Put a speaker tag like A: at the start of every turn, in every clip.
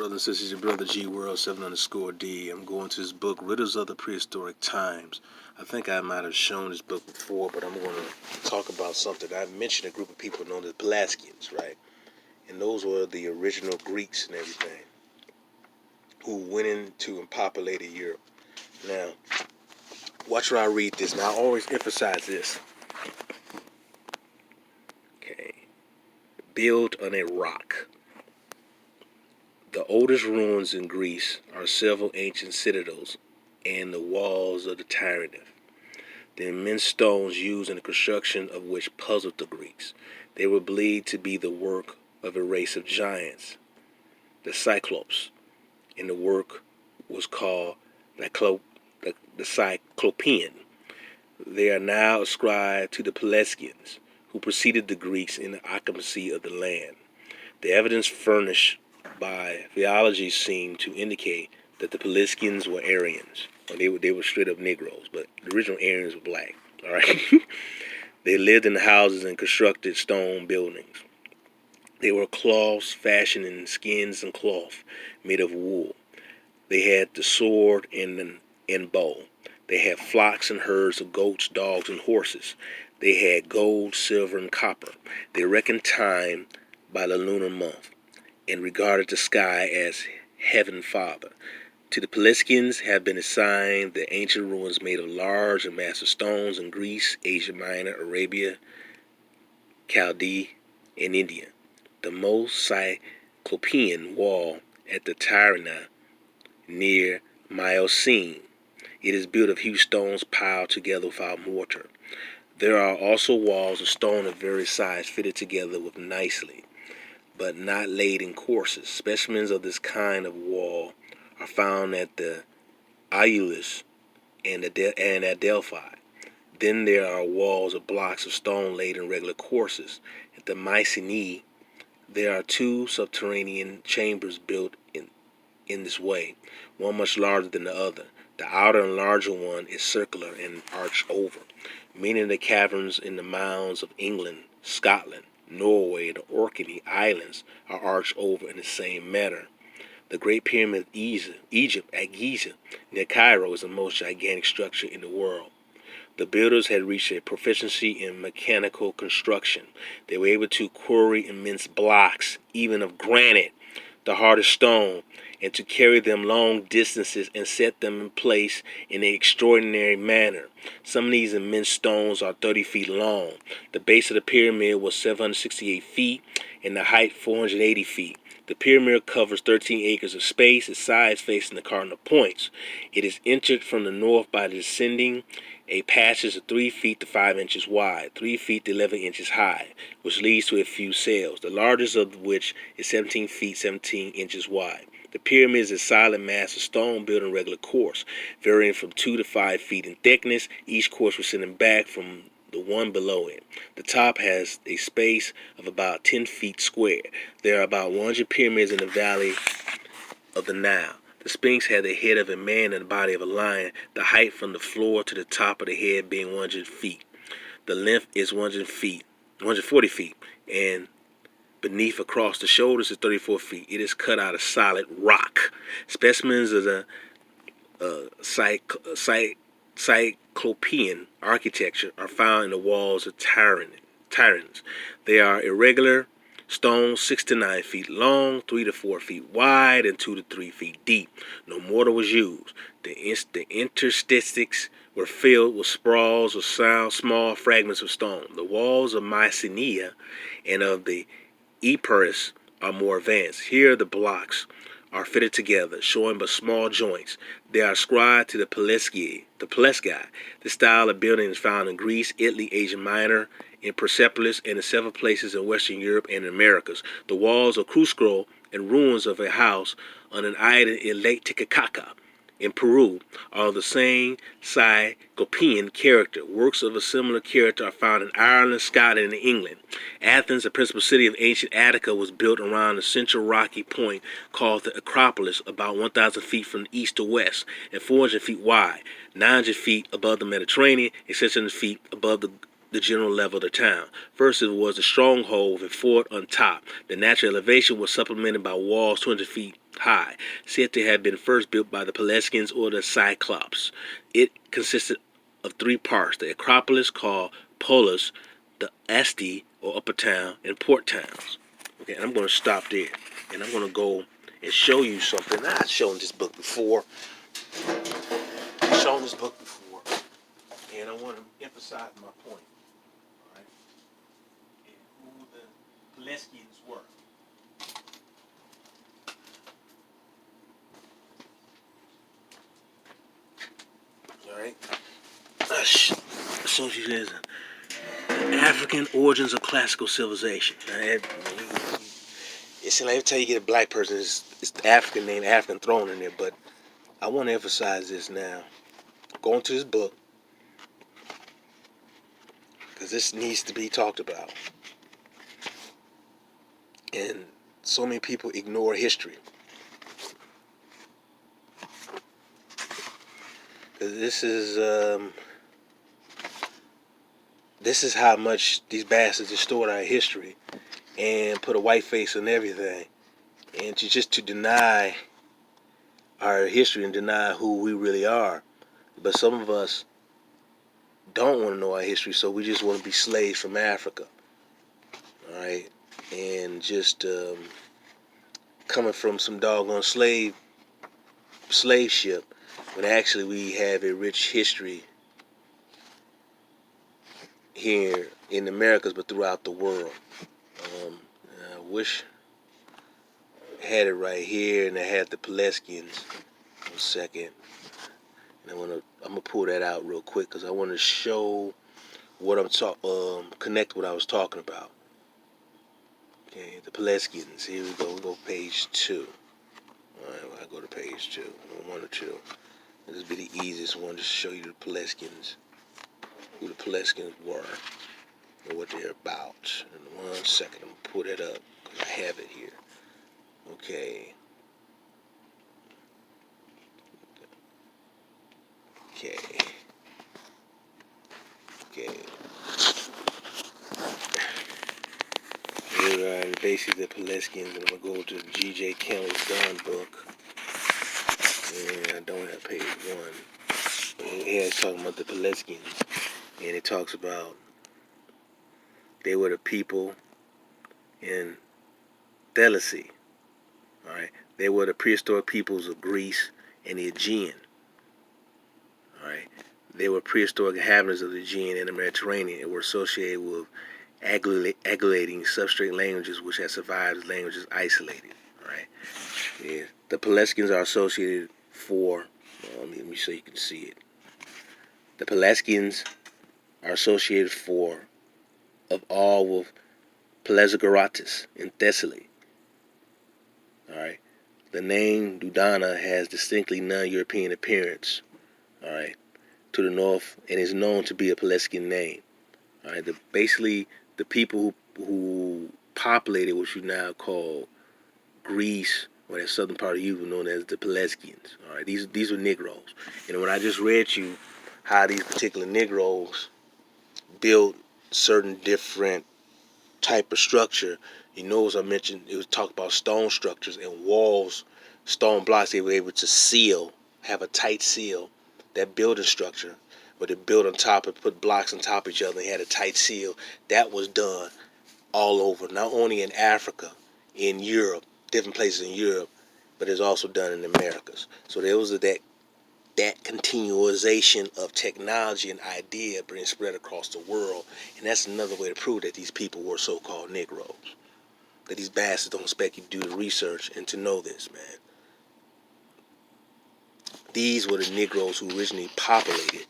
A: Brothers and sisters, your brother G World 7_D. I'm going to this book, Riddles of the Prehistoric Times. I think I might have shown this book before, but I'm going to talk about something. I mentioned a group of people known as Pelasgians, right? And those were the original Greeks and everything who went into and populated Europe. Now, watch where I read this. Now, I always emphasize this. Okay. Built on a rock. The oldest ruins in Greece are several ancient citadels and the walls of the Tyrannus. The immense stones used in the construction of which puzzled the Greeks. They were believed to be the work of a race of giants, the Cyclopes, and the work was called the Cyclopean. They are now ascribed to the Pelasgians, who preceded the Greeks in the occupancy of the land. The evidence furnished by theology seemed to indicate that the Pelasgians were Aryans. They were straight up Negroes, but the original Aryans were black. All right. They lived in houses and constructed stone buildings. They were cloths fashioned in skins and cloth made of wool. They had the sword and bow. They had flocks and herds of goats, dogs, and horses. They had gold, silver, and copper. They reckoned time by the lunar month and regarded the sky as heaven father. To the Pelasgians have been assigned the ancient ruins made of large and massive stones in Greece, Asia Minor, Arabia, Chaldea, and India. The most Cyclopean wall at the Tyrannus near Myocene. It is built of huge stones piled together without mortar. There are also walls of stone of various sizes fitted together with nicely, but not laid in courses. Specimens of this kind of wall are found at the Iulus and at Delphi. Then there are walls of blocks of stone laid in regular courses. At the Mycenae, there are two subterranean chambers built in this way, one much larger than the other. The outer and larger one is circular and arched over. Many of the caverns in the mounds of England, Scotland, Norway, and the Orkney Islands are arched over in the same manner. The Great Pyramid of Egypt at Giza, near Cairo, is the most gigantic structure in the world. The builders had reached a proficiency in mechanical construction. They were able to quarry immense blocks, even of granite, the hardest stone, and to carry them long distances and set them in place in an extraordinary manner. Some of these immense stones are 30 feet long. The base of the pyramid was 768 feet and the height 480 feet. The pyramid covers 13 acres of space, its sides facing the cardinal points. It is entered from the north by descending a passage of 3 feet to 5 inches wide, 3 feet to 11 inches high, which leads to a few cells, the largest of which is 17 feet 17 inches wide. The pyramid is a solid mass of stone built in regular course, varying from 2 to 5 feet in thickness, each course descending back from the one below it. The top has a space of about 10 feet square. There are about 100 pyramids in the valley of the Nile. The Sphinx had the head of a man and the body of a lion, the height from the floor to the top of the head being 100 feet. The length is 140 feet, and beneath across the shoulders is 34 feet. It is cut out of solid rock. Specimens of the Cyclopean architecture are found in the walls of Tyrannus. They are irregular stones 6 to 9 feet long, 3 to 4 feet wide, and 2 to 3 feet deep. No mortar was used. The interstices were filled with sprawls of small fragments of stone. The walls of Mycenae and of the Epirus are more advanced. Here the blocks are fitted together, showing but small joints. They are ascribed to the Pelasgi. The style of building is found in Greece, Italy, Asia Minor, in Persepolis, and in several places in Western Europe and the Americas. The walls of Cusco and ruins of a house on an island in Lake Titicaca in Peru are the same Cyclopean character. Works of a similar character are found in Ireland, Scotland, and England. Athens, the principal city of ancient Attica, was built around a central rocky point called the Acropolis, about 1,000 feet from east to west and 400 feet wide, 900 feet above the Mediterranean and 600 feet above the the general level of the town. First, it was a stronghold with a fort on top. The natural elevation was supplemented by walls 200 feet high, said to have been first built by the Pelasgians or the Cyclops. It consisted of three parts: the Acropolis, called Polis, the Asti, or Upper Town, and Port Towns. Okay, and I'm going to stop there, and I'm going to go and show you something. I've shown this book before. And I want to emphasize my point, all right, and who the Pelasgians were. All right, so she says, African origins of classical civilization. Now, it's like every time you get a black person, it's the African name, African thrown in there. But I want to emphasize this now. Going to this book, because this needs to be talked about. And so many people ignore history. Because this is how much these bastards distort our history and put a white face on everything. And to deny our history and deny who we really are. But some of us don't want to know our history, so we just want to be slaves from Africa. All right? And just coming from some doggone slave ship, when actually we have a rich history here in the Americas, but throughout the world. I wish I had it right here, and I had the Pelasgians. 1 second. And I'm gonna pull that out real quick because I want to show what connect what I was talking about. Okay, the Pelasgians. Here we go. We go page 2. All right, I go to page 2, 1 or 2. This will be the easiest one to show you the Pelasgians, who the Pelasgians were, and what they're about. In 1 second, I'm gonna pull that up because I have it here. Okay. Here are basically the Pelasgians, and I'm gonna go to G.J. Kelly's Gun book. And I don't have page 1. But here it's talking about the Pelasgians, and it talks about they were the people in Thessaly. All right, they were the prehistoric peoples of Greece and the Aegean. All right, they were prehistoric inhabitants of the Aegean and the Mediterranean and were associated with aggregating substrate languages which had survived as languages isolated. All right, yeah. The Pelasgians are associated for. Let me so you can see it. The Pelasgians are associated of all with Pelesgaratus in Thessaly. All right, the name Dudana has distinctly non-European appearance. All right, to the north, and is known to be a Pelasgian name. All right, basically the people who populated what you now call Greece, or that southern part of Europe, known as the Pelasgians. All right, these were Negroes, and when I just read you how these particular Negroes built certain different type of structure, you know, as I mentioned, it was talk about stone structures and walls, stone blocks. They were able to have a tight seal, that building structure, but they built on top and put blocks on top of each other. They had a tight seal. That was done all over, not only in Africa, in Europe, different places in Europe, but it's also done in the Americas. So there was that continuation of technology and idea being spread across the world, and that's another way to prove that these people were so-called Negroes. That these bastards don't expect you to do the research and to know this, man. These were the Negroes who originally populated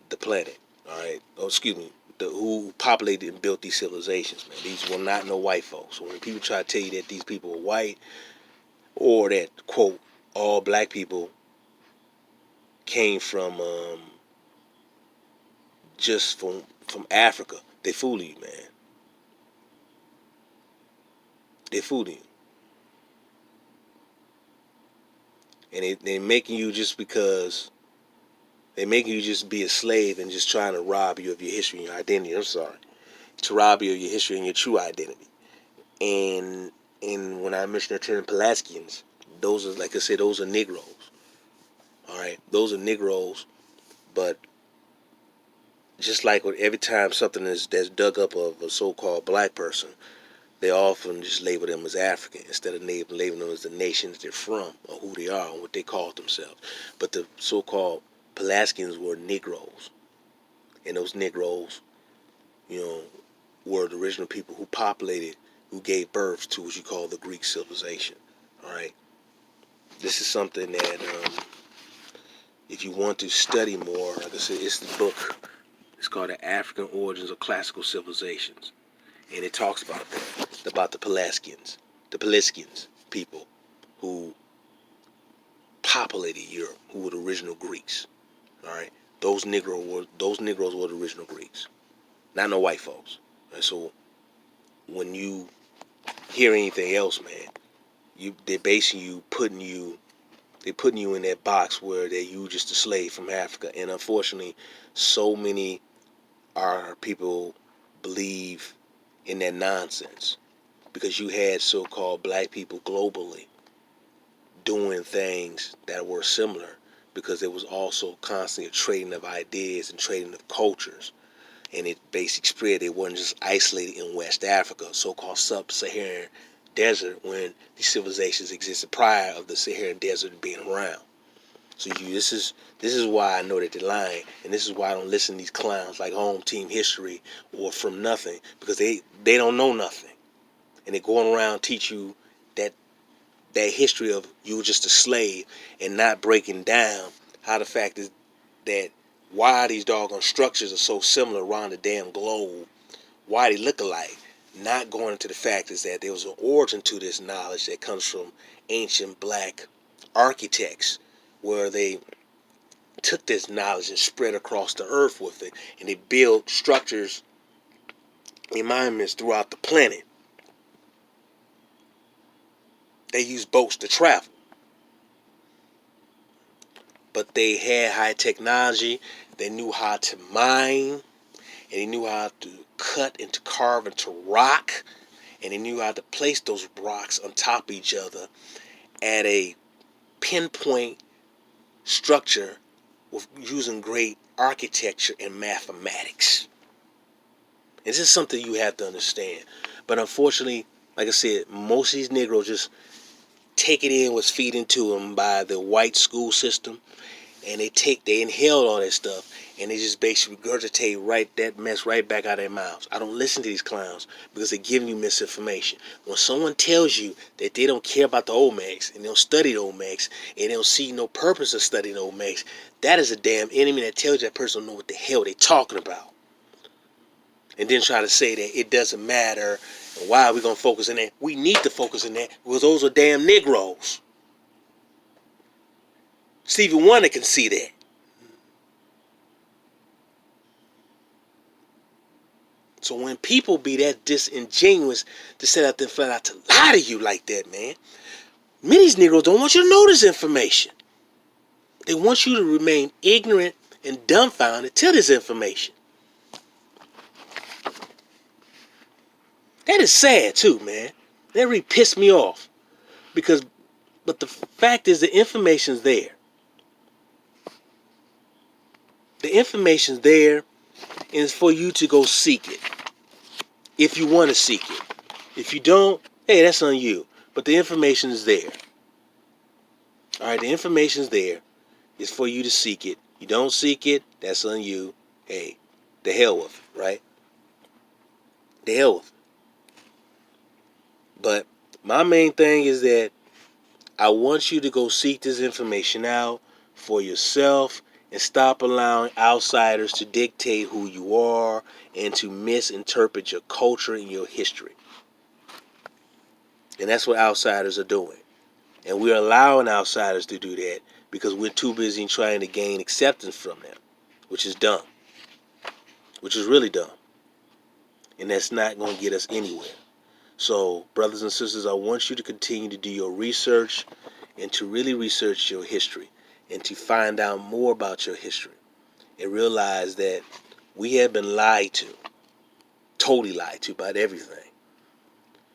A: the planet. All right. Oh, excuse me. Who populated and built these civilizations, man. These were not no white folks. So when people try to tell you that these people were white, or that, quote, all black people came from just from Africa, they fooling you, man. They fooling you. And they making you just because They make you just be a slave and just trying to rob you of your history and your identity. I'm sorry. To rob you of your history and your true identity. And when I mentioned the term Pulaskians, those are, like I said, those are Negroes. All right, those are Negroes. But just like with every time something that's dug up of a so-called black person, they often just label them as African instead of labeling them as the nation that they're from or who they are and what they called themselves. But the so-called Pulaskians were Negroes, and those Negroes, you know, were the original people who populated, who gave birth to what you call the Greek civilization. All right, this is something that if you want to study more, like I said, it's the book. It's called The African Origins of Classical Civilizations, and it talks about the Pelasgians people who populated Europe, who were the original Greeks. All right, those Negroes were the original Greeks, not no white folks. And so when you hear anything else, man, they're basing you, they're putting you in that box where they're you just a slave from Africa. And unfortunately, so many our people believe in that nonsense because you had so-called black people globally doing things that were similar because there was also constantly a trading of ideas and trading of cultures. And it basically spread. It wasn't just isolated in West Africa, so-called sub-Saharan desert, when these civilizations existed prior of the Saharan desert being around. So this is why I know that they're lying, and this is why I don't listen to these clowns like Home Team History or From Nothing, because they don't know nothing, and they're going around teach you that history of you were just a slave and not breaking down how the fact is that why these doggone structures are so similar around the damn globe, why they look alike. Not going into the fact is that there was an origin to this knowledge that comes from ancient black architects, where they took this knowledge and spread across the earth with it, and they built structures and monuments throughout the planet. They used boats to travel, but they had high technology. They knew how to mine, and they knew how to cut and to carve into rock, and they knew how to place those rocks on top of each other at a pinpoint structure with using great architecture and mathematics. And this is something you have to understand. But unfortunately, like I said, most of these Negroes just take it in what's feed into them by the white school system, and they inhale all that stuff, and they just basically regurgitate that mess right back out of their mouths. I don't listen to these clowns because they're giving you misinformation. When someone tells you that they don't care about the Olmecs and they don't study the Olmecs and they don't see no purpose of studying the Olmecs, that is a damn enemy that tells you that person don't know what the hell they're talking about. And then try to say that it doesn't matter, and why are we going to focus on that? We need to focus on that because those are damn Negroes. Stevie Wonder can see that. So when people be that disingenuous to set out there flat out to lie to you like that, man, many of these Negroes don't want you to know this information. They want you to remain ignorant and dumbfounded to this information. That is sad too, man. That really pissed me off. But the fact is, the information's there. The information's there, and it's for you to go seek it. If you want to seek it. If you don't, hey, that's on you. But the information is there. Alright, the information's there. It's for you to seek it. You don't seek it, that's on you. Hey, the hell with it, right? The hell with it. But my main thing is that I want you to go seek this information out for yourself and stop allowing outsiders to dictate who you are and to misinterpret your culture and your history. And that's what outsiders are doing. And we're allowing outsiders to do that because we're too busy trying to gain acceptance from them, which is dumb. Which is really dumb. And that's not going to get us anywhere. So, brothers and sisters, I want you to continue to do your research and to really research your history and to find out more about your history. and realize that we have been lied to, totally lied to about everything.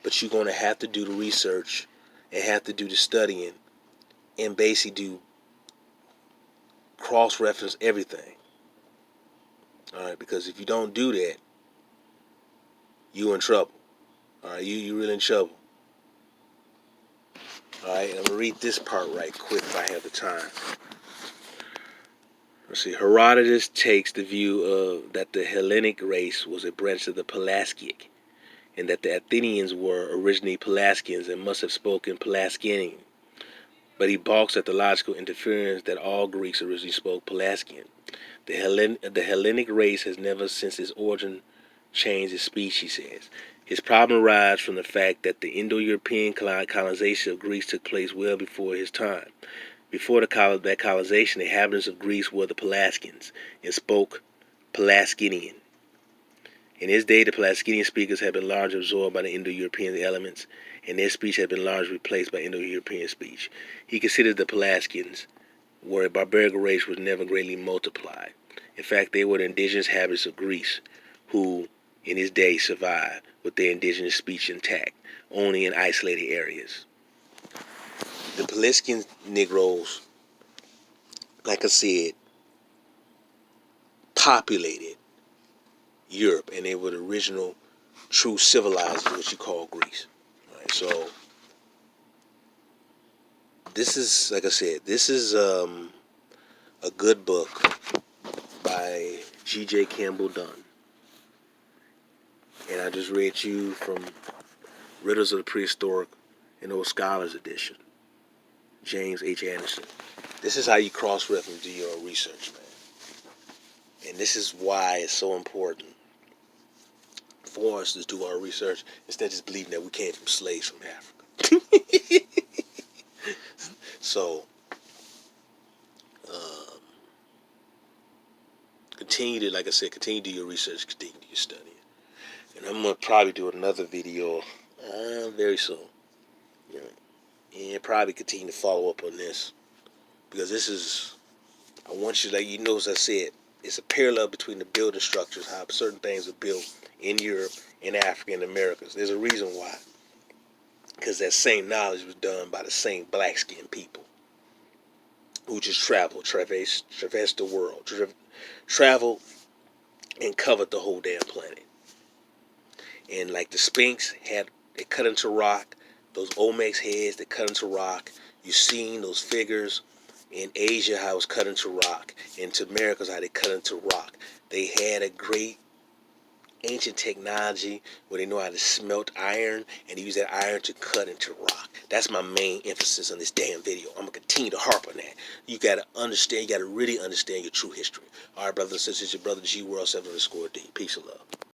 A: But you're going to have to do the research and have to do the studying and basically do cross-reference everything. All right, because if you don't do that, you're in trouble. All right, you're really in trouble. All right, and I'm going to read this part right quick if I have the time. Let's see. Herodotus takes the view of that the Hellenic race was a branch of the Pelasgic, and that the Athenians were originally Pelasgians and must have spoken Pelasgian. But he balks at the logical inference that all Greeks originally spoke Pelasgian. The Hellenic race has never since its origin changed its speech, he says. His problem arises from the fact that the Indo-European colonization of Greece took place well before his time. Before that colonization, the inhabitants of Greece were the Pelasgians and spoke Pelasginian. In his day, the Pelasginian speakers had been largely absorbed by the Indo-European elements, and their speech had been largely replaced by Indo-European speech. He considered the Pelasgians were a barbaric race which never greatly multiplied. In fact, they were the indigenous habits of Greece, who, in his day, survived with their indigenous speech intact, only in isolated areas. The Pelasgian Negroes, like I said, populated Europe, and they were the original true civilizers, what you call Greece. All right, so this is, like I said, this is a good book by G.J. Campbell Dunn, and I just read you from Riddles of the Prehistoric and Old Scholars Edition, James H. Anderson. This is how you cross-reference, do your own research, man. And this is why it's so important for us to do our research instead of just believing that we came from slaves from Africa. So, continue to, like I said, continue to do your research, continue to do your studying. And I'm going to probably do another video very soon. You know, and probably continue to follow up on this. Because this is, I want you to, like, you know, as I said, it's a parallel between the building structures, how certain things are built in Europe, in Africa, and Americas. There's a reason why. Because that same knowledge was done by the same black-skinned people who just traveled, traversed the world, traveled and covered the whole damn planet. And like the Sphinx they cut into rock, those Olmecs heads that cut into rock. You've seen those figures in Asia, how it was cut into rock. Into Americas, how they cut into rock. They had a great ancient technology where they know how to smelt iron and use that iron to cut into rock. That's my main emphasis on this damn video. I'm going to continue to harp on that. You got to understand, you got to really understand your true history. All right, brothers and sisters, your brother G World 7_D. Peace and love.